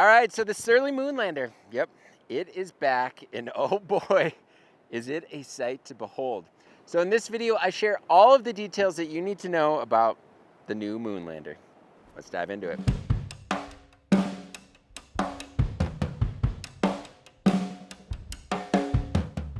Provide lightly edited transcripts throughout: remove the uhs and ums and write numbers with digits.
All right, so the Surly Moonlander. Yep, it is back, and oh boy, is it a sight to behold. So in this video, I share all of the details that you need to know about the new Moonlander. Let's dive into it.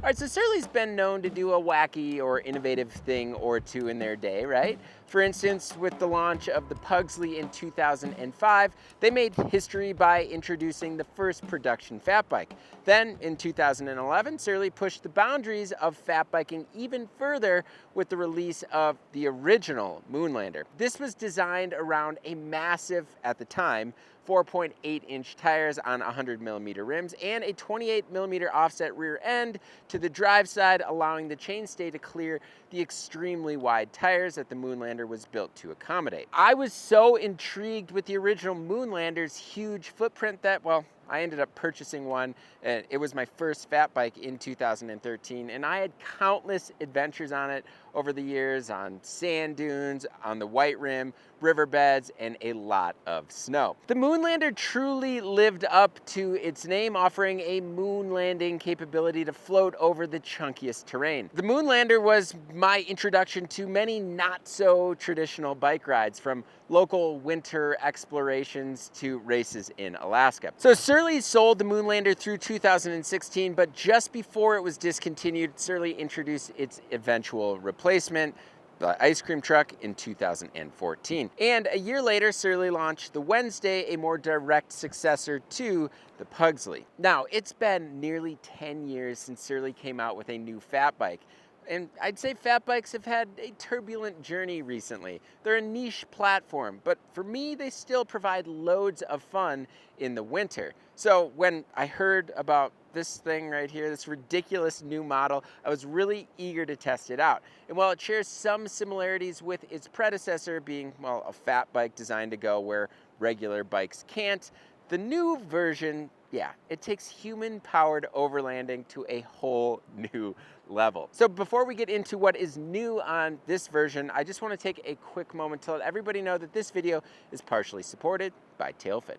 All right, so Surly's been known to do a wacky or innovative thing or two in their day, right? For instance, with the launch of the Pugsley in 2005, they made history by introducing the first production fat bike. Then, in 2011, Surly pushed the boundaries of fat biking even further with the release of the original Moonlander. This was designed around a massive, at the time, 4.8-inch tires on 100mm rims and a 28mm offset rear end to the drive side, allowing the chainstay to clear the extremely wide tires that the Moonlander was built to accommodate. I was so intrigued with the original Moonlander's huge footprint that, well, I ended up purchasing one, and it was my first fat bike in 2013, and I had countless adventures on it over the years, on sand dunes, on the white rim, riverbeds, and a lot of snow. The Moonlander truly lived up to its name, offering a moon landing capability to float over the chunkiest terrain. The Moonlander was my introduction to many not so traditional bike rides, from local winter explorations to races in Alaska. So Surly sold the Moonlander through 2016, but just before it was discontinued, Surly introduced its eventual replacement, the ice cream truck, in 2014. And a year later, Surly launched the Wednesday, a more direct successor to the Pugsley. Now, it's been nearly 10 years since Surly came out with a new fat bike. And I'd say fat bikes have had a turbulent journey recently. They're a niche platform, but for me, they still provide loads of fun in the winter. So when I heard about this thing right here, this ridiculous new model, I was really eager to test it out. And while it shares some similarities with its predecessor, being, well, a fat bike designed to go where regular bikes can't, the new version, yeah, it takes human-powered overlanding to a whole new level. So before we get into what is new on this version, I just want to take a quick moment to let everybody know that this video is partially supported by Tailfin.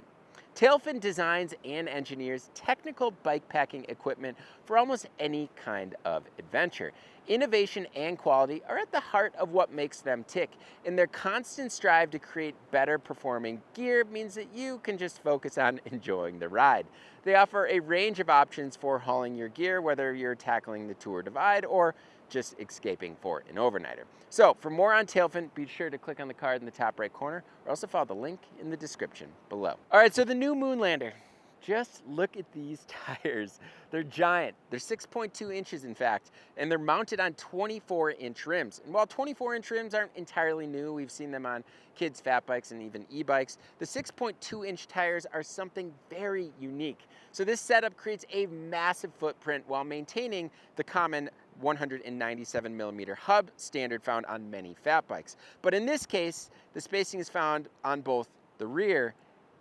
Tailfin designs and engineers technical bike packing equipment for almost any kind of adventure. Innovation and quality are at the heart of what makes them tick, and their constant strive to create better performing gear means that you can just focus on enjoying the ride. They offer a range of options for hauling your gear, whether you're tackling the Tour Divide or just escaping for an overnighter. So for more on Tailfin, be sure to click on the card in the top right corner, or also follow the link in the description below. All right, so the new Moonlander. Just look at these tires. They're giant. They're 6.2 inches, in fact, and they're mounted on 24-inch rims. And while 24-inch rims aren't entirely new, we've seen them on kids' fat bikes and even e-bikes, the 6.2-inch tires are something very unique. So this setup creates a massive footprint while maintaining the common 197mm hub standard found on many fat bikes. But in this case, the spacing is found on both the rear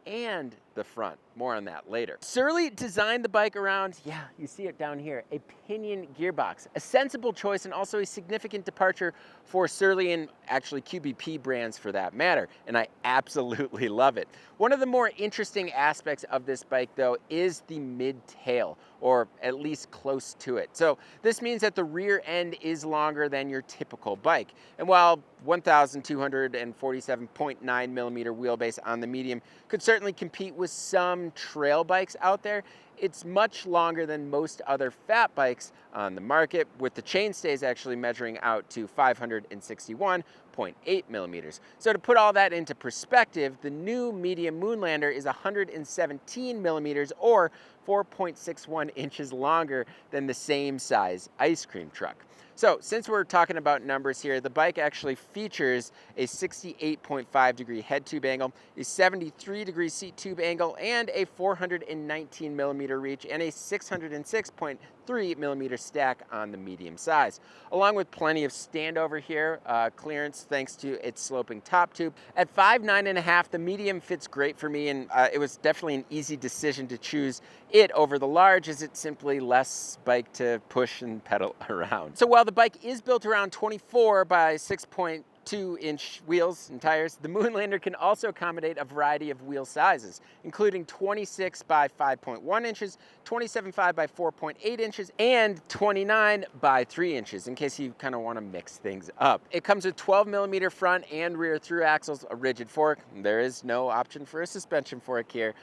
and the front. More on that later. Surly designed the bike around, yeah, you see it down here, a Pinion gearbox. A sensible choice and also a significant departure for Surly and actually QBP brands for that matter, and I absolutely love it. One of the more interesting aspects of this bike, though, is the mid-tail, or at least close to it. So this means that the rear end is longer than your typical bike. And while 1,247.9mm wheelbase on the medium could certainly compete with some trail bikes out there, it's much longer than most other fat bikes on the market, with the chainstays actually measuring out to 561.8mm. So to put all that into perspective, the new medium Moonlander is 117mm, or 4.61 inches longer than the same size ice cream truck. So since we're talking about numbers here, the bike actually features a 68.5-degree head tube angle, a 73-degree seat tube angle, and a 419mm reach, and a 606.3mm stack on the medium size, along with plenty of standover here, clearance thanks to its sloping top tube. At 5'9.5", the medium fits great for me, and it was definitely an easy decision to choose it over the large, as it's simply less bike to push and pedal around. So while the bike is built around 24 by 6.2 2-inch wheels and tires, the Moonlander can also accommodate a variety of wheel sizes, including 26 by 5.1 inches, 27.5 by 4.8 inches, and 29 by 3 inches, in case you kind of want to mix things up. It comes with 12mm front and rear through axles, a rigid fork. There is no option for a suspension fork here.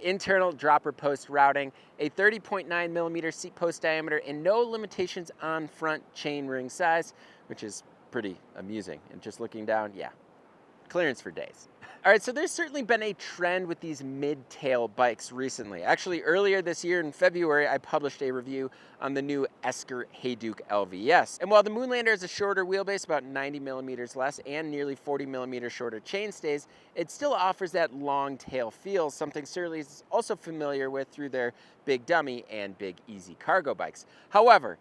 Internal dropper post routing, a 30.9mm seat post diameter, and no limitations on front chain ring size, which is pretty amusing. And just looking down, yeah, clearance for days. All right, so there's certainly been a trend with these mid-tail bikes recently. Actually, earlier this year in February, I published a review on the new Esker Hayduke LVS. And while the Moonlander has a shorter wheelbase, about 90mm less, and nearly 40mm shorter chainstays, it still offers that long tail feel, something Surly is also familiar with through their Big Dummy and Big Easy cargo bikes. However,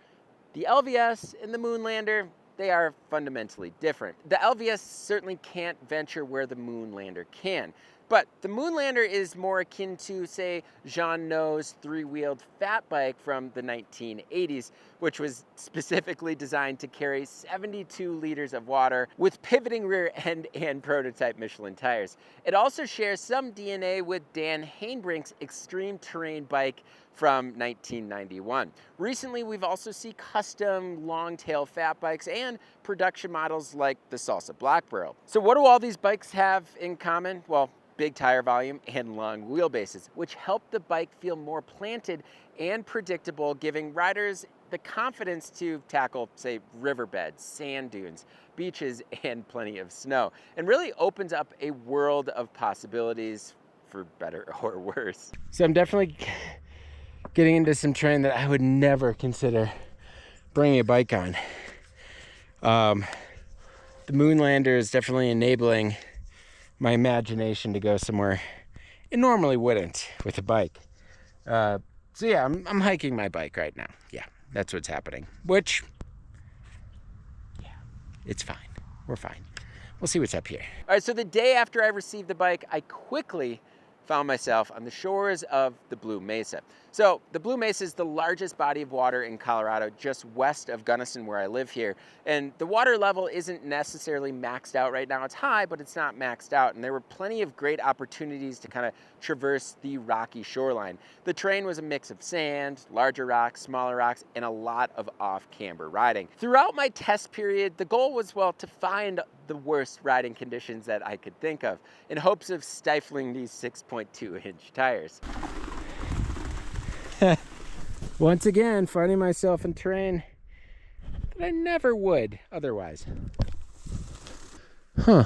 the LVS and the Moonlander, they are fundamentally different. The LVS certainly can't venture where the Moonlander can, but the Moonlander is more akin to, say, Jean No's 3-wheeled fat bike from the 1980s, which was specifically designed to carry 72 liters of water with pivoting rear end and prototype Michelin tires. It also shares some DNA with Dan Hainbrink's extreme terrain bike from 1991. Recently, we've also seen custom long-tail fat bikes and production models like the Salsa Black Barrel. So what do all these bikes have in common? Well, big tire volume and long wheelbases, which help the bike feel more planted and predictable, giving riders the confidence to tackle, say, riverbeds, sand dunes, beaches, and plenty of snow, and really opens up a world of possibilities for better or worse. So I'm definitely getting into some terrain that I would never consider bringing a bike on. The Moonlander is definitely enabling my imagination to go somewhere it normally wouldn't with a bike. So yeah, I'm hiking my bike right now. Yeah, that's what's happening. Which, yeah, it's fine. We're fine. We'll see what's up here. All right, so the day after I received the bike, I quickly found myself on the shores of the Blue Mesa. So the Blue Mesa is the largest body of water in Colorado, just west of Gunnison, where I live here. And the water level isn't necessarily maxed out right now. It's high, but it's not maxed out. And there were plenty of great opportunities to kind of traverse the rocky shoreline. The terrain was a mix of sand, larger rocks, smaller rocks, and a lot of off-camber riding. Throughout my test period, the goal was, well, to find the worst riding conditions that I could think of, in hopes of stifling these 6.2-inch tires. Once again, finding myself in terrain that I never would otherwise. Huh.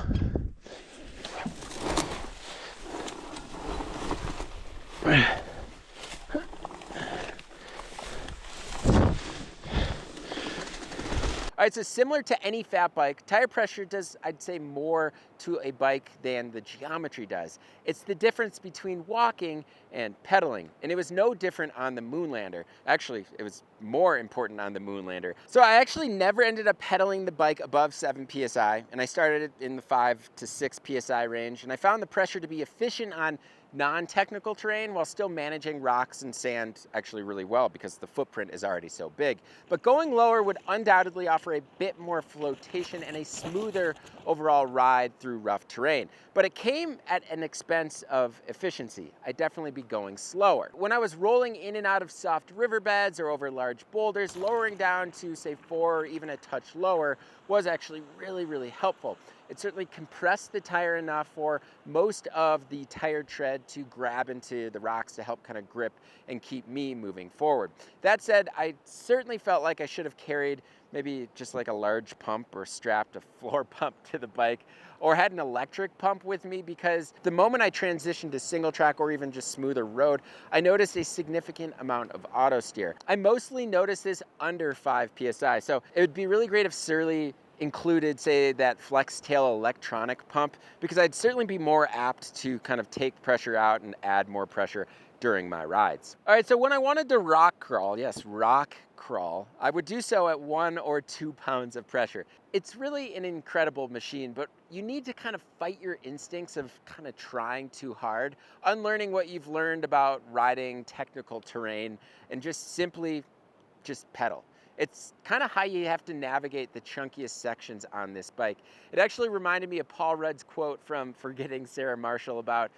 All right, so similar to any fat bike, tire pressure does, I'd say, more to a bike than the geometry does. It's the difference between walking and pedaling, and it was no different on the Moonlander. Actually, it was more important on the Moonlander. So I actually never ended up pedaling the bike above 7 PSI, and I started it in the 5 to 6 PSI range, and I found the pressure to be efficient on non-technical terrain while still managing rocks and sand actually really well because the footprint is already so big. But going lower would undoubtedly offer a bit more flotation and a smoother overall ride through rough terrain. But it came at an expense of efficiency. I'd definitely be going slower. When I was rolling in and out of soft riverbeds or over large boulders, lowering down to say 4 or even a touch lower was actually really helpful. It certainly compressed the tire enough for most of the tire tread to grab into the rocks to help kind of grip and keep me moving forward. That said, I certainly felt like I should have carried maybe just like a large pump or strapped a floor pump to the bike or had an electric pump with me, because the moment I transitioned to single track or even just smoother road, I noticed a significant amount of auto steer. I mostly noticed this under 5 PSI. So it would be really great if Surly included, say, that flex tail electronic pump, because I'd certainly be more apt to kind of take pressure out and add more pressure during my rides. All right, so when I wanted to rock crawl, yes, rock crawl, I would do so at 1 or 2 pounds of pressure. It's really an incredible machine, but you need to kind of fight your instincts of kind of trying too hard, unlearning what you've learned about riding technical terrain, and just simply pedal. It's kind of how you have to navigate the chunkiest sections on this bike. It actually reminded me of Paul Rudd's quote from Forgetting Sarah Marshall about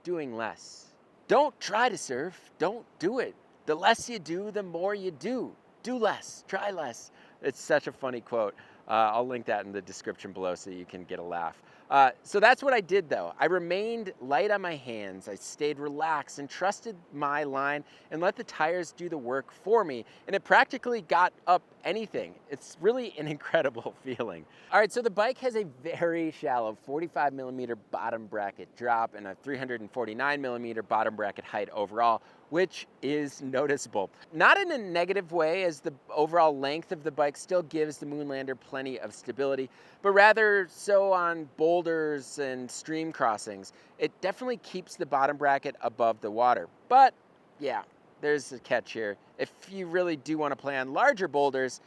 doing less. Don't try to surf, don't do it. The less you do, the more you do. Do less, try less. It's such a funny quote. I'll link that in the description below so you can get a laugh. So that's what I did though. I remained light on my hands. I stayed relaxed and trusted my line and let the tires do the work for me. And it practically got up anything. It's really an incredible feeling. All right, so the bike has a very shallow 45 millimeter bottom bracket drop and a 349 millimeter bottom bracket height overall, which is noticeable. Not in a negative way, as the overall length of the bike still gives the Moonlander plenty of stability, but rather so on boulders and stream crossings. It definitely keeps the bottom bracket above the water. But yeah, there's a catch here. If you really do want to play on larger boulders,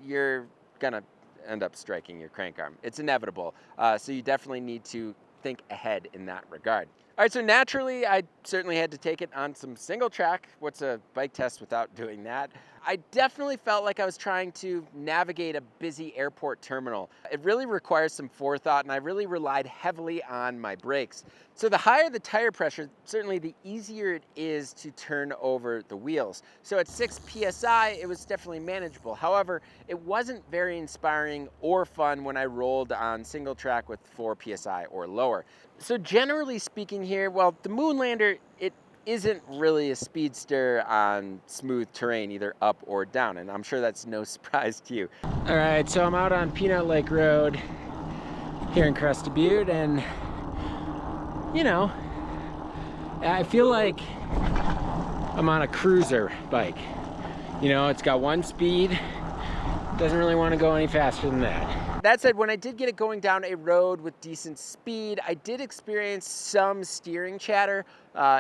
you're gonna end up striking your crank arm. It's inevitable. So you definitely need to think ahead in that regard. All right, so naturally, I certainly had to take it on some single track. What's a bike test without doing that? I definitely felt like I was trying to navigate a busy airport terminal. It really requires some forethought, and I really relied heavily on my brakes. So the higher the tire pressure, certainly the easier it is to turn over the wheels. So at 6 PSI, it was definitely manageable. However, it wasn't very inspiring or fun when I rolled on single track with 4 PSI or lower. So generally speaking here, well, the Moonlander, it isn't really a speedster on smooth terrain, either up or down, and I'm sure that's no surprise to you. All right, so I'm out on Peanut Lake Road here in Crested Butte, and you know, I feel like I'm on a cruiser bike. You know, it's got one speed, doesn't really want to go any faster than that. That said, when I did get it going down a road with decent speed, I did experience some steering chatter.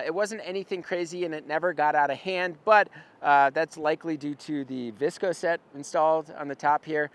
It wasn't anything crazy and it never got out of hand, but that's likely due to the Visco set installed on the top here.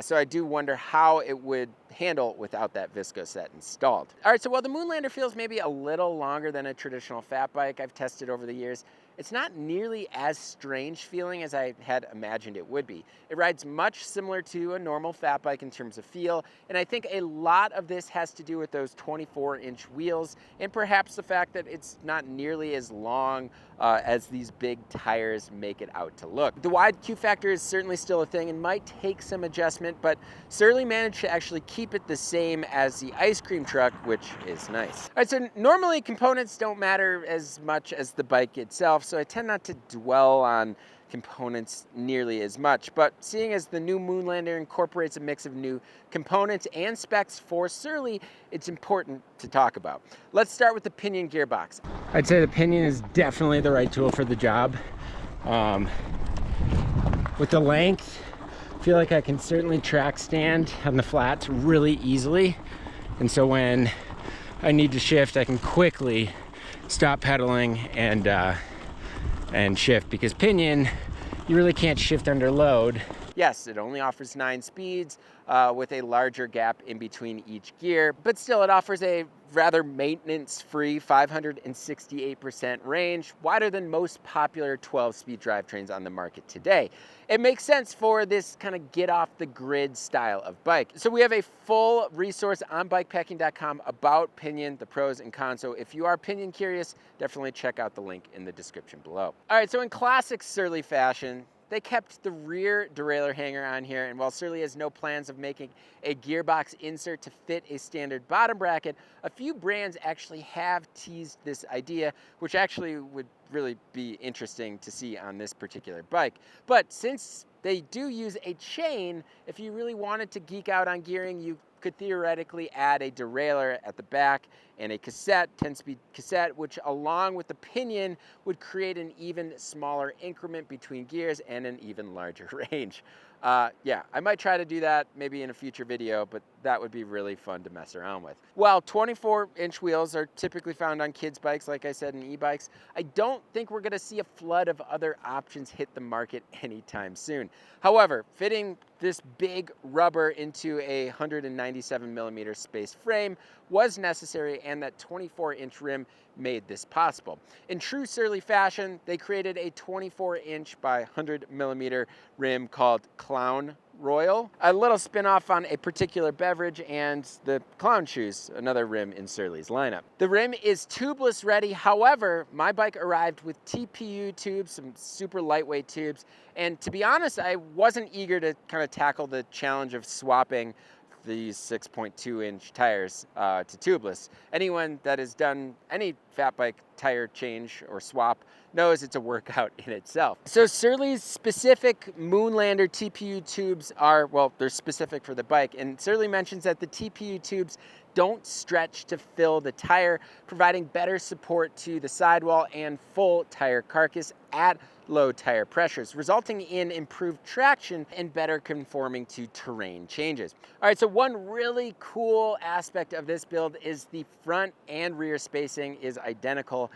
So I do wonder how it would handle without that Visco set installed. All right, so while the Moonlander feels maybe a little longer than a traditional fat bike I've tested over the years, it's not nearly as strange feeling as I had imagined it would be. It rides much similar to a normal fat bike in terms of feel, and I think a lot of this has to do with those 24-inch wheels and perhaps the fact that it's not nearly as long as these big tires make it out to look. The wide Q factor is certainly still a thing and might take some adjustment, but Surly managed to actually keep it the same as the ice cream truck, which is nice. All right, so normally components don't matter as much as the bike itself, so I tend not to dwell on components nearly as much, but seeing as the new Moonlander incorporates a mix of new components and specs for Surly, it's important to talk about. Let's start with the Pinion gearbox. I'd say the Pinion is definitely the right tool for the job. With the length, I feel like I can certainly track stand on the flats really easily, and so when I need to shift, I can quickly stop pedaling and shift, because Pinion, you really can't shift under load. Yes, it only offers 9 speeds with a larger gap in between each gear, but still it offers a rather maintenance-free 568% range, wider than most popular 12-speed drivetrains on the market today. It makes sense for this kind of get-off-the-grid style of bike. So we have a full resource on BIKEPACKING.com about Pinion, the pros and cons. So if you are Pinion curious, definitely check out the link in the description below. All right, so in classic Surly fashion, they kept the rear derailleur hanger on here, and while Surly has no plans of making a gearbox insert to fit a standard bottom bracket, a few brands actually have teased this idea, which actually would really be interesting to see on this particular bike. But since they do use a chain, if you really wanted to geek out on gearing, you could theoretically add a derailleur at the back and a cassette, 10-speed cassette, which along with the Pinion would create an even smaller increment between gears and an even larger range. Yeah, I might try to do that maybe in a future video, but that would be really fun to mess around with. While 24-inch wheels are typically found on kids' bikes, like I said, and e-bikes, I don't think we're gonna see a flood of other options hit the market anytime soon. However, fitting this big rubber into a 197 millimeter space frame was necessary, and that 24-inch rim made this possible. In true Surly fashion, they created a 24-inch by 100mm rim called Clown Royal, a little spin-off on a particular beverage, and the Clown Shoes, another rim in Surly's lineup. The rim is tubeless ready. However, my bike arrived with TPU tubes, some super lightweight tubes, and to be honest, I wasn't eager to kind of tackle the challenge of swapping these 6.2-inch tires to tubeless. Anyone that has done any fat bike tire change or swap knows it's a workout in itself. So Surly's specific Moonlander TPU tubes are, well, they're specific for the bike, and Surly mentions that the TPU tubes don't stretch to fill the tire, providing better support to the sidewall and full tire carcass at low tire pressures, resulting in improved traction and better conforming to terrain changes. All right, so one really cool aspect of this build is the front and rear spacing is identical.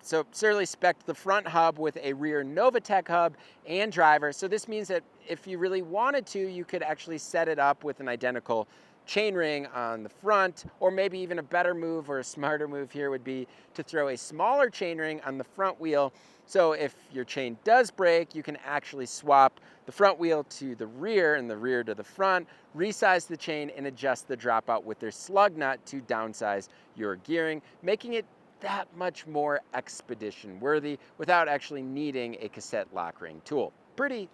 So Surly spec'd the front hub with a rear Novatech hub and driver. So this means that if you really wanted to, you could actually set it up with an identical chainring on the front, or maybe even a better move or a smarter move here would be to throw a smaller chainring on the front wheel. So if your chain does break, you can actually swap the front wheel to the rear and the rear to the front, resize the chain, and adjust the dropout with their slug nut to downsize your gearing, making it that much more expedition worthy without actually needing a cassette lock ring tool. Pretty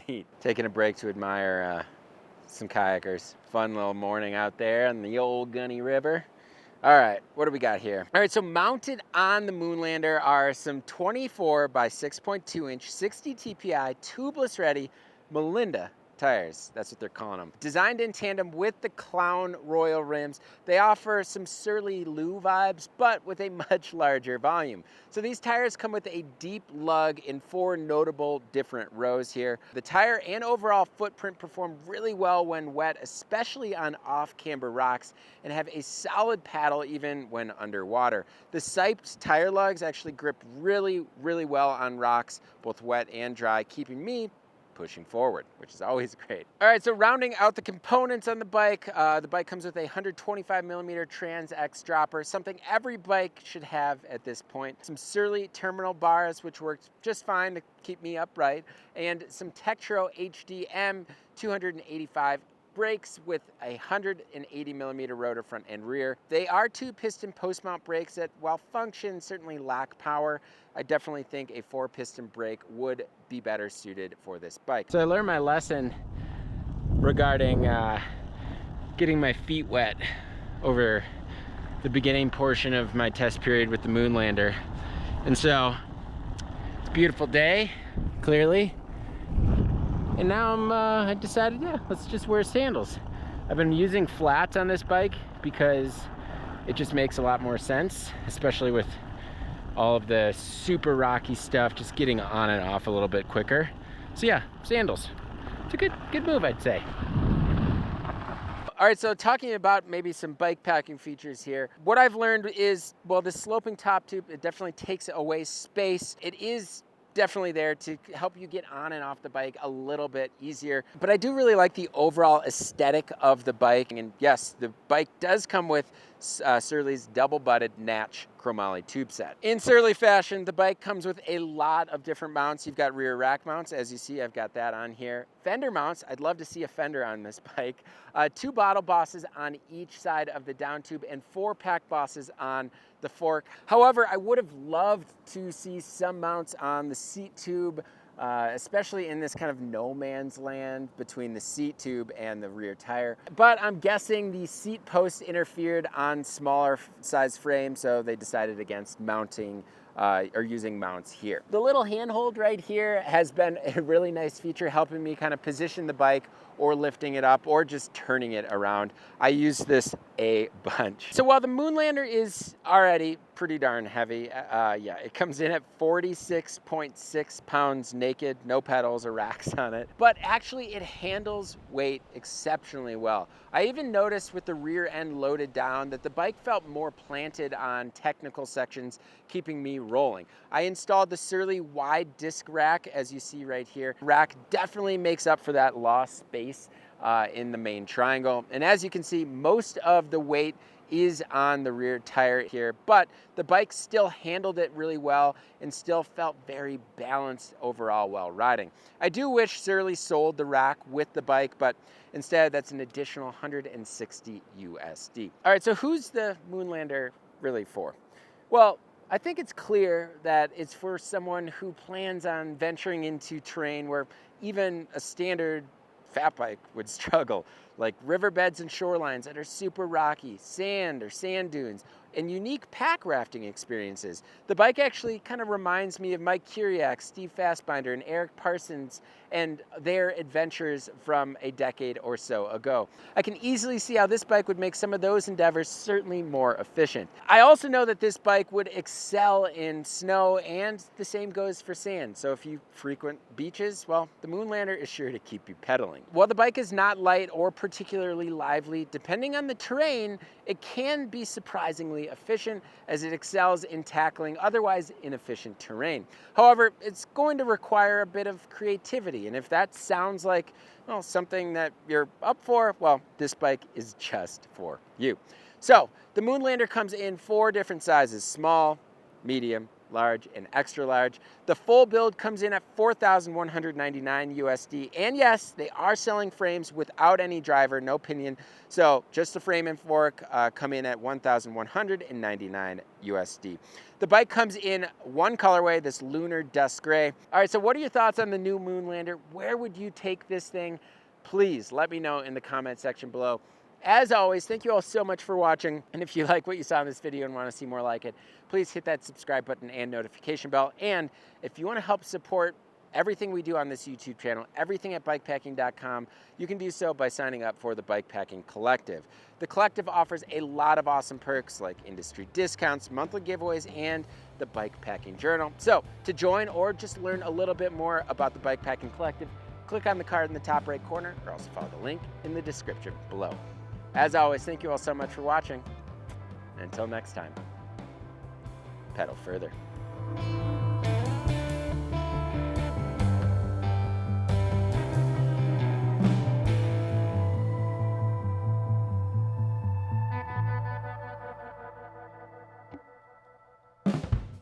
neat. Taking a break to admire some kayakers. Fun little morning out there on the old Gunny River. All right, what do we got here? All right, so mounted on the Moonlander are some 24 by 6.2 inch 60 TPI tubeless ready Melinda tires. That's what they're calling them. Designed in tandem with the Clown Royal rims, they offer some Surly Lou vibes, but with a much larger volume. So these tires come with a deep lug in 4 notable different rows here. The tire and overall footprint perform really well when wet, especially on off-camber rocks, and have a solid paddle even when underwater. The siped tire lugs actually grip really well on rocks, both wet and dry, keeping me pushing forward, which is always great. All right, so rounding out the components on the bike comes with a 125mm Trans X dropper, something every bike should have at this point. Some Surly terminal bars, which worked just fine to keep me upright, and some Tektro HDM 285 brakes with a 180mm rotor front and rear. They are 2-piston post-mount brakes that, while function, certainly lack power. I definitely think a 4-piston brake would be better suited for this bike. So I learned my lesson regarding getting my feet wet over the beginning portion of my test period with the Moonlander. And so it's a beautiful day, clearly. And now I decided, yeah, let's just wear sandals. I've been using flats on this bike because it just makes a lot more sense, especially with all of the super rocky stuff, just getting on and off a little bit quicker. So yeah, sandals. It's a good move, I'd say. All right, so talking about maybe some bike packing features here. What I've learned is, well, the sloping top tube, it definitely takes away space. It is definitely there to help you get on and off the bike a little bit easier. But I do really like the overall aesthetic of the bike. And yes, the bike does come with Surly's double-butted Natch chromoly tube set. In Surly fashion, the bike comes with a lot of different mounts. You've got rear rack mounts. As you see, I've got that on here. Fender mounts. I'd love to see a fender on this bike. 2 bottle bosses on each side of the down tube and 4 pack bosses on the fork. However, I would have loved to see some mounts on the seat tube, especially in this kind of no man's land between the seat tube and the rear tire. But I'm guessing the seat post interfered on smaller size frame, so they decided against mounting or using mounts here. The little handhold right here has been a really nice feature, helping me kind of position the bike or lifting it up or just turning it around. I use this a bunch. So while the Moonlander is already pretty darn heavy, yeah, it comes in at 46.6 pounds naked, no pedals or racks on it, but actually it handles weight exceptionally well. I even noticed with the rear end loaded down that the bike felt more planted on technical sections, keeping me rolling. I installed the Surly wide disc rack, as you see right here. Rack definitely makes up for that lost space in the main triangle. And as you can see, most of the weight is on the rear tire here, but the bike still handled it really well and still felt very balanced overall while riding. I do wish Surly sold the rack with the bike, but instead that's an additional 160 USD. All right, so who's the Moonlander really for? Well, I think it's clear that it's for someone who plans on venturing into terrain where even a standard fat bike would struggle, like riverbeds and shorelines that are super rocky, sand or sand dunes, and unique pack rafting experiences. The bike actually kind of reminds me of Mike Kiriak, Steve Fastbinder, and Eric Parsons and their adventures from a decade or so ago. I can easily see how this bike would make some of those endeavors certainly more efficient. I also know that this bike would excel in snow, and the same goes for sand. So if you frequent beaches, well, the Moonlander is sure to keep you pedaling. While the bike is not light or particularly lively, depending on the terrain, it can be surprisingly efficient as it excels in tackling otherwise inefficient terrain. However, it's going to require a bit of creativity, and if that sounds like, well, something that you're up for, well, this bike is just for you. So the Moonlander comes in 4 different sizes: small, medium, large, and extra large. The full build comes in at $4,199 USD. And yes, they are selling frames without any driver, no pinion. So just the frame and fork come in at $1,199 USD. The bike comes in one colorway, this lunar dust gray. All right, so what are your thoughts on the new Moonlander? Where would you take this thing? Please let me know in the comment section below. As always, thank you all so much for watching. And if you like what you saw in this video and want to see more like it, please hit that subscribe button and notification bell. And if you want to help support everything we do on this YouTube channel, everything at BIKEPACKING.com, you can do so by signing up for the Bikepacking Collective. The Collective offers a lot of awesome perks like industry discounts, monthly giveaways, and the Bikepacking Journal. So to join or just learn a little bit more about the Bikepacking Collective, click on the card in the top right corner or also follow the link in the description below. As always, thank you all so much for watching. And until next time, pedal further.